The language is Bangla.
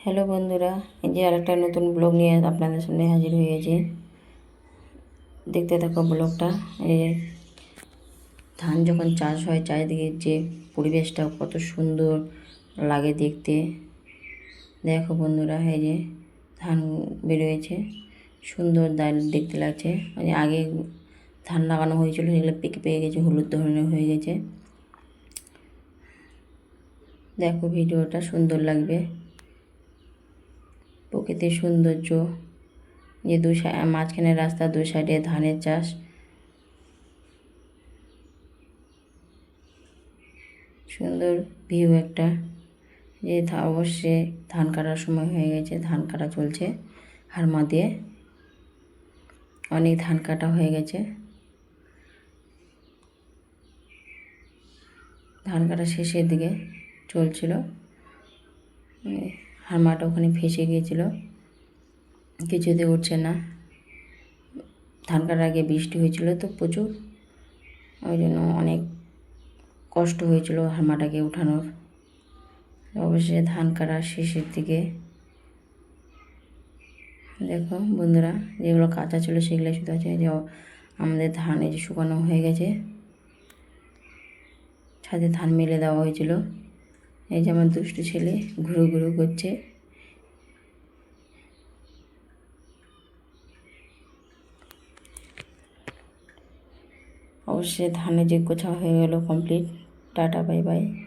হ্যালো বন্ধুরা, এই যে আরেকটা নতুন ব্লগ নিয়ে আপনাদের সামনে হাজির হয়ে গেছি। দেখতে থাকো ব্লগটা। এই ধান যখন চাষ হয় চারিদিকে যে পরিবেশটা কত সুন্দর লাগে দেখতে। দেখো বন্ধুরা, এই যে ধান বেরোয়েছে, সুন্দর দেখতে লাগছে। মানে আগে ধান লাগানো হয়েছিল, সেগুলো পেকে পেয়ে গেছে, হলুদ ধরনের হয়ে গেছে। দেখো ভিডিওটা সুন্দর লাগবে। প্রকৃতির সৌন্দর্য, যে মাঝখানে রাস্তা, দুই সাইডে ধানের চাষ। সুন্দর ভিউ একটা। যে অবশ্যই ধান কাটার সময় হয়ে গেছে, ধান কাটা চলছে হারমা দিয়ে। অনেক ধান কাটা হয়ে গেছে, ধান কাটা শেষের দিকে চলছিল। হারমাটা ওখানে ফেসে গিয়েছিল, কিছুতে উঠছে না। ধান কাটার আগে বৃষ্টি হয়েছিল তো প্রচুর, ওই জন্য অনেক কষ্ট হয়েছিল হারমাটাকে উঠানোর। অবশ্যই ধান কাটার শেষের দিকে দেখো বন্ধুরা, যেগুলো কাঁচা ছিল সেগুলো শুধু আছে। যে আমাদের ধান এই যে শুকানো হয়ে গেছে, ছাদে ধান মেলে দেওয়া হয়েছিল। এই যে আমার দুষ্টু ছেলে ঘুরু ঘুরু করছে। অবশ্যই ধানে যে গোছা হয়ে গেল কমপ্লিট। Tata bye bye.